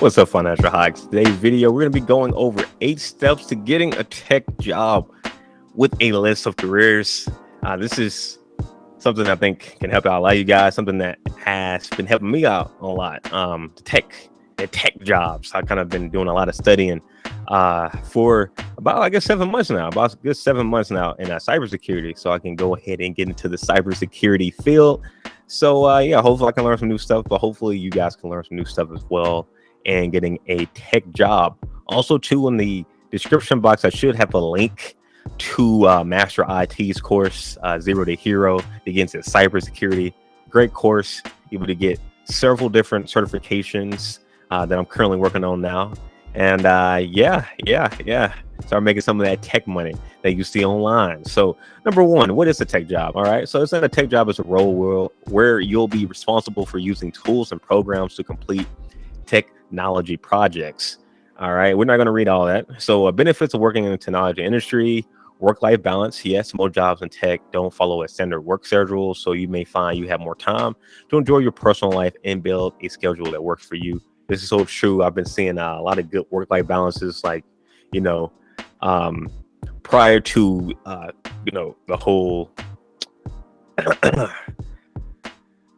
What's up, Financial Hikes? Today's video, we're going to be going over 8 steps to getting a tech job with a list of careers. This is something I think can help out a lot of you guys, something that has been helping me out a lot. The tech jobs. I've kind of been doing a lot of studying for about, I guess, 7 months now, about a good 7 months now in cybersecurity. So I can go ahead and get into the cybersecurity field. So yeah, hopefully I can learn some new stuff, but hopefully you guys can learn some new stuff as well and getting a tech job. Also, too, in the description box, I should have a link to Master IT's course, Zero to Hero, to get into cybersecurity. Great course, able to get several different certifications that I'm currently working on now. And yeah. Start making some of that tech money that you see online. So number one, what is a tech job? All right. So it's not a tech job is a role where you'll be responsible for using tools and programs to complete technology projects. All right, we're not going to read all that. So benefits of working in the technology industry: work-life balance. Yes, most jobs in tech don't follow a standard work schedule, so you may find you have more time to enjoy your personal life and build a schedule that works for you. This is so true. I've been seeing a lot of good work-life balances, like, prior to the whole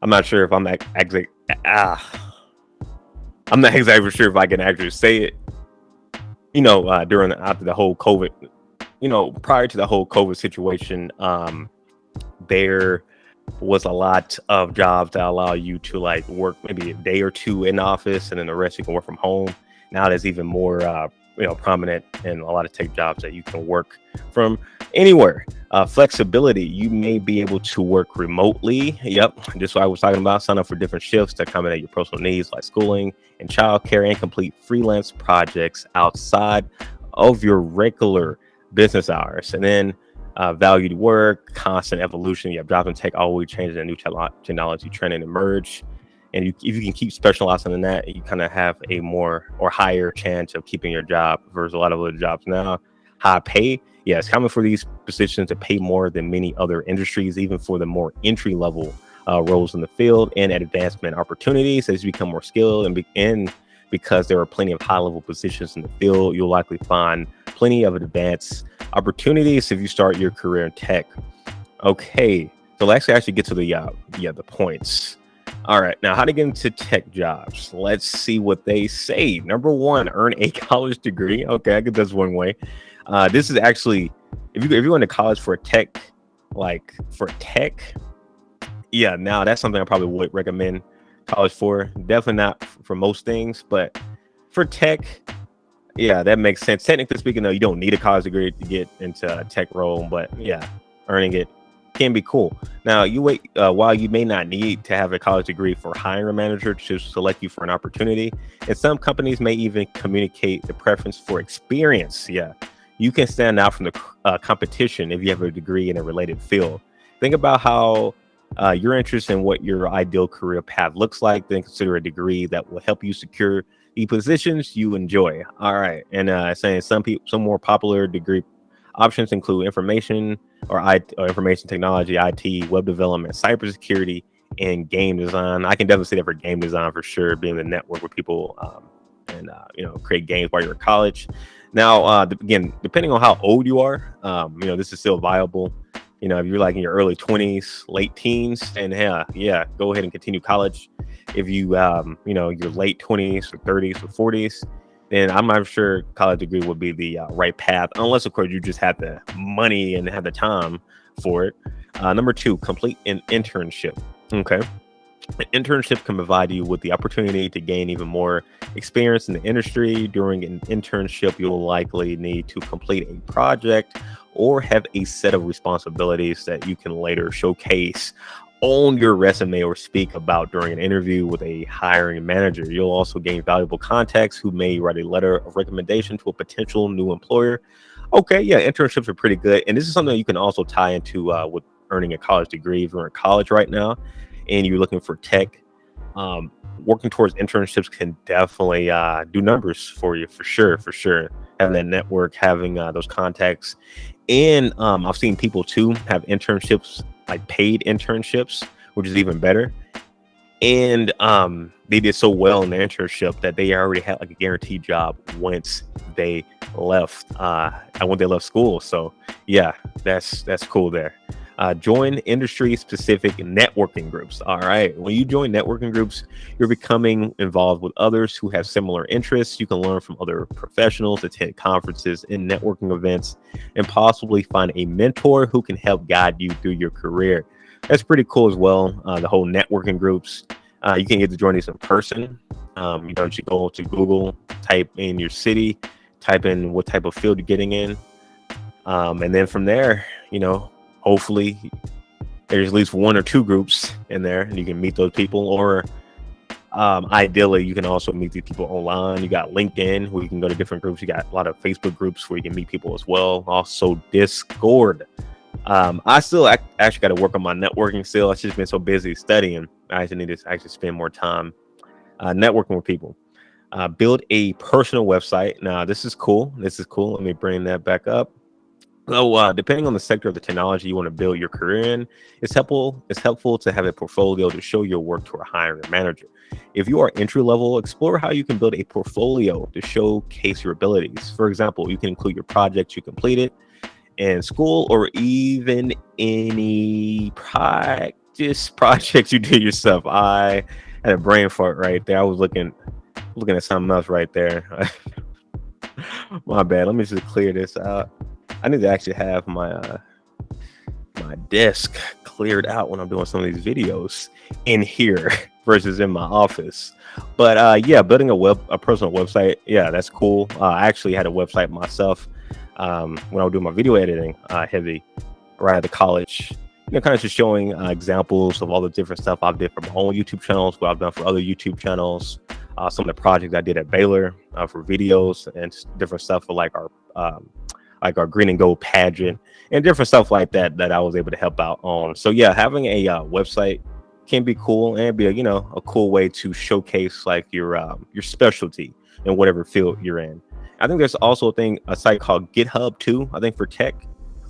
I'm not sure if I'm actually I'm not exactly sure if I can actually say it. After the whole COVID, prior to the whole COVID situation, there was a lot of jobs that allow you to like work maybe a day or two in the office, and then the rest you can work from home. Now there's even more, prominent in a lot of tech jobs that you can work from anywhere. Flexibility, you may be able to work remotely. Yep, just what I was talking about. Sign up for different shifts to accommodate your personal needs like schooling and childcare, and complete freelance projects outside of your regular business hours. And then valued work, constant evolution. You have jobs in tech always changing, and new technology trending emerge. And if you can keep specializing in that, you kind of have a more or higher chance of keeping your job versus a lot of other jobs now. High pay. Yeah, it's common for these positions to pay more than many other industries, even for the more entry level roles in the field, and advancement opportunities as you become more skilled. And because there are plenty of high level positions in the field, you'll likely find plenty of advanced opportunities if you start your career in tech. Okay, so let's actually get to the points. All right, now how to get into tech jobs. Let's see what they say. Number one, earn a college degree. Okay, I guess that's one way. This is actually, if you went to college for tech, yeah, now that's something I probably would recommend college for. Definitely not for most things, but for tech, yeah, that makes sense. Technically speaking, though, you don't need a college degree to get into a tech role, but yeah, earning it can be cool. Now, while you may not need to have a college degree for hiring a manager to select you for an opportunity, and some companies may even communicate the preference for experience. Yeah, you can stand out from the competition if you have a degree in a related field. Think about how your interest in what your ideal career path looks like, then consider a degree that will help you secure the positions you enjoy. All right, and saying some more popular degree options include information technology, IT, web development, cybersecurity, and game design. I can definitely say that for game design for sure, being the network with people and create games while you're in college. Now, again, depending on how old you are, this is still viable. If you're like in your early 20s, late teens, then yeah, go ahead and continue college. If you, your late 20s or 30s or 40s, then I'm not sure college degree would be the right path, unless, of course, you just have the money and have the time for it. Number two, complete an internship. Okay. An internship can provide you with the opportunity to gain even more experience in the industry. During an internship, you'll likely need to complete a project or have a set of responsibilities that you can later showcase on your resume or speak about during an interview with a hiring manager. You'll also gain valuable contacts who may write a letter of recommendation to a potential new employer. Okay, yeah, internships are pretty good. And this is something you can also tie into with earning a college degree. If you're in college right now and you're looking for tech, working towards internships can definitely do numbers for you, for sure. Having that network, having those contacts. And I've seen people too have internships, like paid internships, which is even better. And they did so well in their internship that they already had like a guaranteed job once they left when they left school. So yeah, that's cool there. Join industry specific networking groups. All right, when you join networking groups, you're becoming involved with others who have similar interests. You can learn from other professionals, attend conferences and networking events, and possibly find a mentor who can help guide you through your career. That's pretty cool as well. The whole networking groups. You can get to join these in person. You should go to Google, type in your city, type in what type of field you're getting in, and then from there, hopefully there's at least one or two groups in there, and you can meet those people. Or ideally, you can also meet these people online. You got LinkedIn, where you can go to different groups. You got a lot of Facebook groups where you can meet people as well. Also, Discord. I still actually got to work on my networking still. I've just been so busy studying. I actually need to actually spend more time networking with people. Build a personal website. Now, this is cool. Let me bring that back up. So, depending on the sector of the technology you want to build your career in, it's helpful to have a portfolio to show your work to a hiring manager. If you are entry level, explore how you can build a portfolio to showcase your abilities. For example, you can include your projects you completed in school, or even any projects you did yourself. I had a brain fart right there. I was looking at something else right there. My bad. Let me just clear this out. I need to actually have my desk cleared out when I'm doing some of these videos in here versus in my office. But yeah, building a personal website, yeah, that's cool. I actually had a website myself when I was doing my video editing heavy right out of college. Kind of just showing examples of all the different stuff I've did for my own YouTube channels, what I've done for other YouTube channels, some of the projects I did at Baylor for videos, and different stuff for like our green and gold pageant and different stuff like that I was able to help out on. So yeah, having a website can be cool, and be a cool way to showcase like your specialty in whatever field you're in. I think there's also a site called GitHub too, I think, for tech,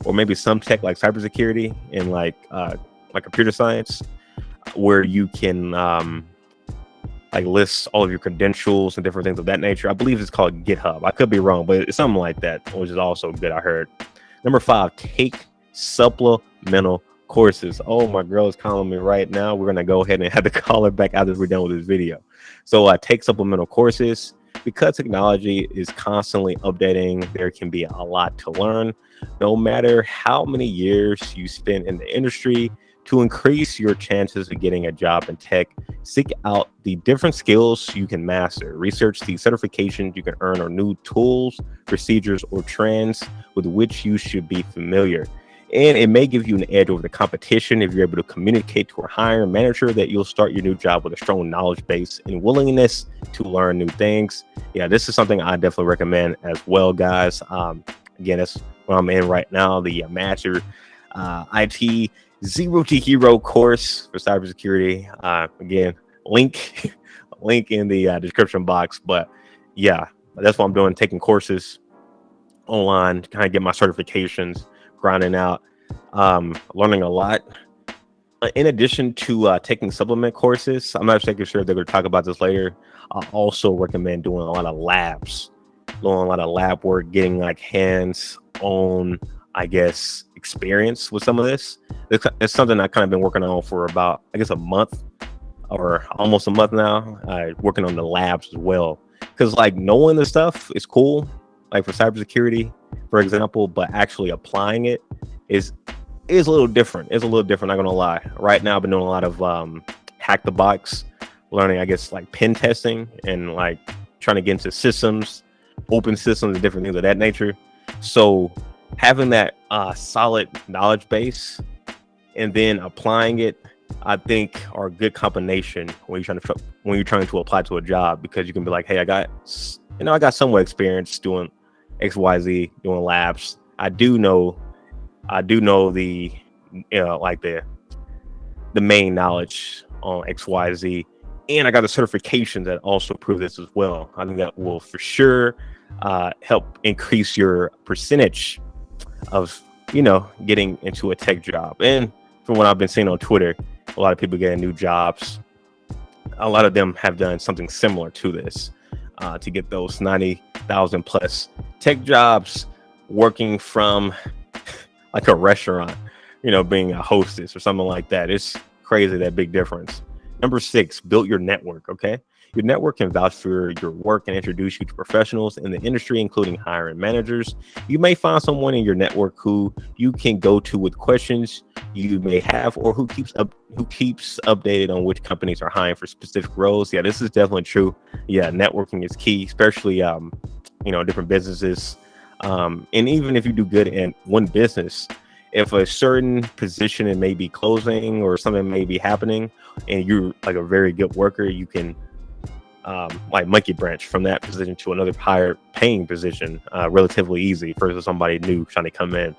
or maybe some tech like cybersecurity and like computer science, where you can like list all of your credentials and different things of that nature. I believe it's called GitHub. I could be wrong, but it's something like that, which is also good, I heard. Number 5, take supplemental courses. Oh, my girl is calling me right now. We're gonna go ahead and have to call her back after we're done with this video. So take supplemental courses. Because technology is constantly updating, there can be a lot to learn. No matter how many years you spend in the industry, to increase your chances of getting a job in tech, seek out the different skills you can master. Research the certifications you can earn, or new tools, procedures, or trends with which you should be familiar. And it may give you an edge over the competition if you're able to communicate to a hiring manager that you'll start your new job with a strong knowledge base and willingness to learn new things. Yeah, this is something I definitely recommend as well, guys. Again, that's what I'm in right now, the Master IT Zero to Hero course for cybersecurity. Again, link in the description box. But yeah, that's what I'm doing, taking courses online, kind of get my certifications, grinding out, learning a lot. In addition to taking supplement courses, I'm not sure if they're going to talk about this later. I also recommend doing a lot of labs, doing a lot of lab work, getting like hands-on, I guess, experience with some of this. It's something I've kind of been working on for about, I guess, a month or almost a month now, working on the labs as well. Because like knowing the stuff is cool, like for cybersecurity, for example, but actually applying it is a little different. It's a little different, not gonna lie. Right now, I've been doing a lot of hack the box, learning, I guess, like pen testing and like trying to get into systems, open systems, and different things of that nature. So having that solid knowledge base and then applying it, I think, are a good combination when you're trying to apply to a job, because you can be like, hey, I got somewhat experience doing XYZ, doing labs. I do know the the main knowledge on XYZ, and I got the certifications that also prove this as well. I think that will for sure help increase your percentage of getting into a tech job. And from what I've been seeing on Twitter, a lot of people getting new jobs a lot of them have done something similar to this to get those 90,000 plus tech jobs, working from like a restaurant, being a hostess or something like that. It's crazy, that big difference. Number 6, build your network. Okay. Your network can vouch for your work and introduce you to professionals in the industry, including hiring managers. You may find someone in your network who you can go to with questions you may have, or who keeps updated on which companies are hiring for specific roles. Yeah, this is definitely true. Yeah, networking is key, especially different businesses. And even if you do good in one business, if a certain position it may be closing or something may be happening, and you're like a very good worker, you can like monkey branch from that position to another higher paying position relatively easy versus somebody new trying to come in.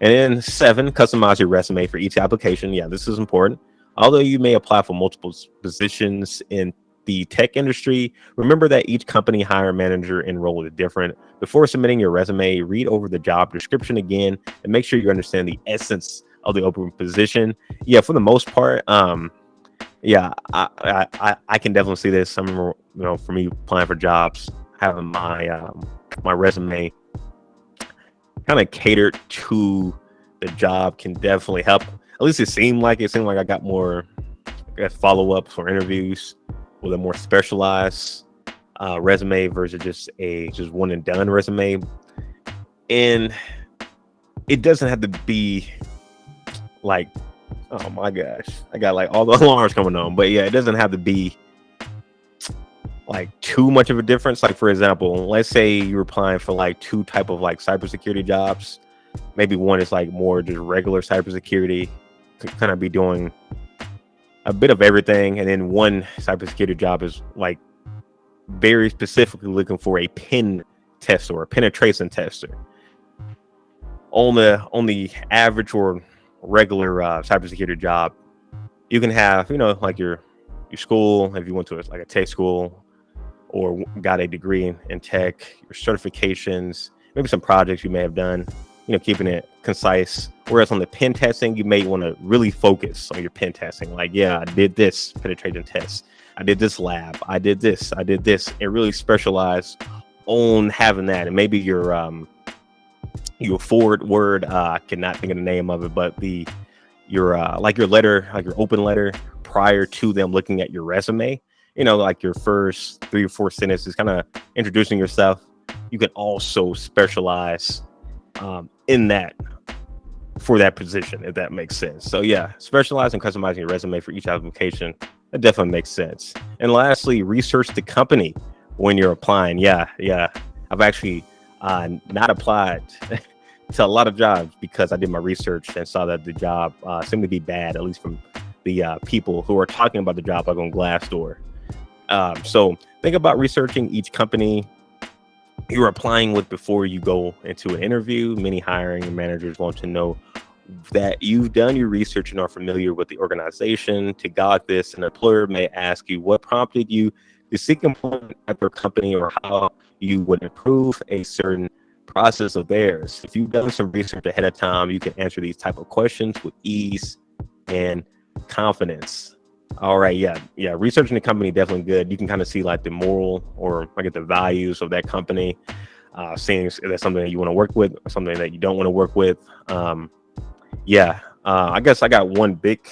And then 7, customize your resume for each application. Yeah, this is important. Although you may apply for multiple positions in the tech industry, remember that each company, hiring manager, and role is different. Before submitting your resume, read over the job description again and make sure you understand the essence of the open position. Yeah, for the most part, yeah, I can definitely see this. I remember, for me applying for jobs, having my my resume kind of catered to the job can definitely help. At least it seemed like I got more follow-ups or interviews with a more specialized resume versus just one and done resume. And it doesn't have to be like, oh my gosh, I got like all the alarms coming on. But yeah, it doesn't have to be like too much of a difference. Like, for example, let's say you're applying for like 2 type of like cybersecurity jobs. Maybe one is like more just regular cybersecurity, kind of be doing a bit of everything. And then one cybersecurity job is like very specifically looking for a pen tester or a penetration tester. On the average or regular cybersecurity job, you can have, like your school, if you went to a tech school or got a degree in tech, your certifications, maybe some projects you may have done, keeping it concise. Whereas on the pen testing, you may want to really focus on your pen testing. Like, yeah, I did this penetration test, I did this lab, I did this, and really specialize on having that. And maybe your forward word, I cannot think of the name of it, but your letter, like your open letter prior to them looking at your resume, like your first 3 or 4 sentences, kind of introducing yourself. You can also specialize in that for that position, if that makes sense. So yeah, specialize in customizing your resume for each application. That definitely makes sense. And lastly, research the company when you're applying. Yeah. I've actually not applied to a lot of jobs because I did my research and saw that the job seemed to be bad, at least from the people who are talking about the job, like on Glassdoor. So think about researching each company you're applying with before you go into an interview. Many hiring managers want to know that you've done your research and are familiar with the organization. To gauge this, an employer may ask you what prompted you to seek employment at their company, or how you would improve a certain process of theirs. If you've done some research ahead of time, you can answer these type of questions with ease and confidence. All right, yeah. Researching the company definitely good. You can kind of see like the moral or the values of that company. Seeing if that's something that you want to work with or something that you don't want to work with. I guess I got one big.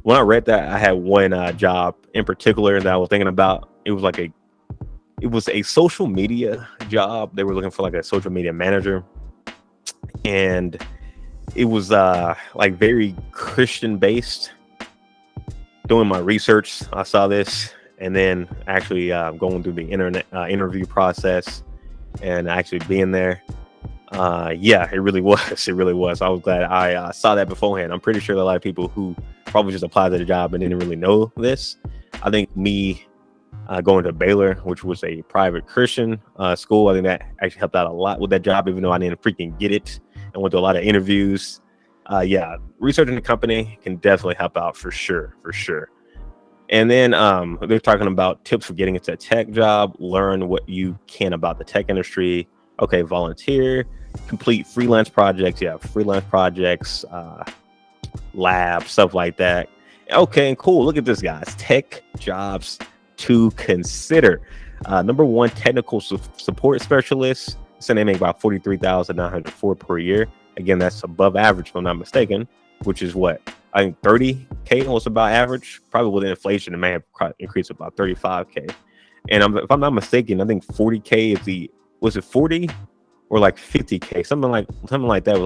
When I read that, I had one job in particular that I was thinking about. It was a social media job. They were looking for like a social media manager, and it was like very Christian based. Doing my research, I saw this, and then actually going through the interview process and actually being there. It really was. I was glad I saw that beforehand. I'm pretty sure there are a lot of people who probably just applied to the job and didn't really know this. I think me going to Baylor, which was a private Christian school, I think that actually helped out a lot with that job, even though I didn't freaking get it and went to a lot of interviews. Researching the company can definitely help out for sure. And then they're talking about tips for getting into a tech job. Learn what you can about the tech industry. Okay, volunteer, complete freelance projects. Yeah, freelance projects, lab, stuff like that. Okay, cool. Look at this, guys. Tech jobs to consider. Number one, technical support specialist. So they make about 43,904 per year. Again, that's above average, if I'm not mistaken, which is what I think 30K was about average. Probably with inflation, it may have increased about 35K. And if I'm not mistaken, I think 40K is was it 40 or like 50K? Something like that was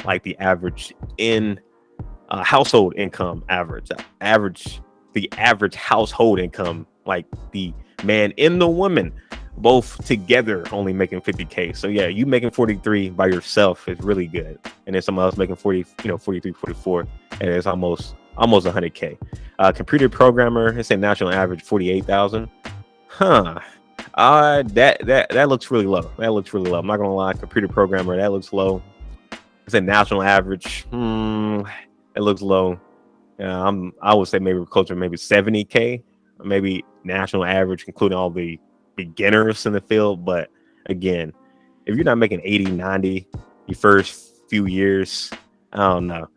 like the average in household income average. The average household income, like the man and the woman both together only making 50K. So yeah, you making 43 by yourself is really good. And then someone else making 40, 43, 44, and it's almost 100K. Computer programmer, it's a national average 48,000. Huh. That looks really low. That looks really low. I'm not gonna lie, computer programmer, that looks low. It's a national average. It looks low. I would say maybe closer to maybe 70K, maybe national average, including all the beginners in the field. But again, if you're not making 80, 90 your first few years, I don't know.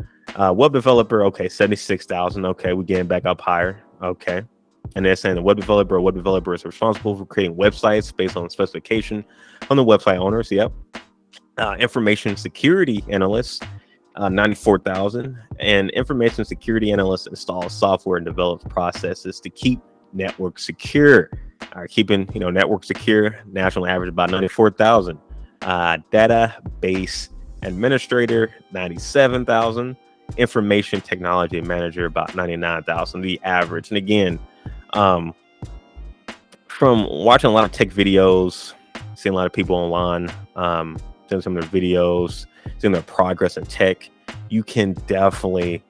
Web developer, okay, 76,000. Okay, we're getting back up higher. Okay. And they're saying the web developer is responsible for creating websites based on specification on the website owners. Yep. Information security analyst, 94,000, and information security analyst installs software and develops processes to keep network secure. Keeping network secure, national average about 94,000. Database administrator, 97,000. Information technology manager, about 99,000. The average. And again, from watching a lot of tech videos, seeing a lot of people online, seeing some of their videos, seeing their progress in tech, you can definitely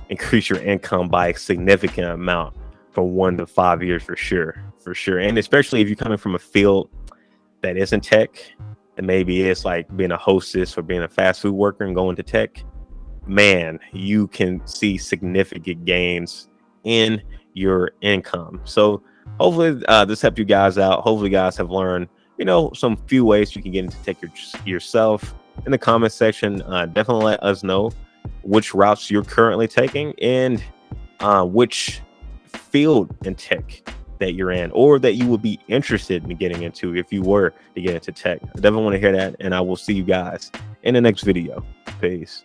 increase your income by a significant amount from 1 to 5 years for sure. And especially if you're coming from a field that isn't tech, and maybe it's like being a hostess or being a fast food worker and going to tech, man, you can see significant gains in your income. So hopefully this helped you guys out. Hopefully you guys have learned some few ways you can get into tech yourself. In the comment section, definitely let us know which routes you're currently taking and which field in tech that you're in, or that you would be interested in getting into if you were to get into tech. I definitely want to hear that, and I will see you guys in the next video. Peace.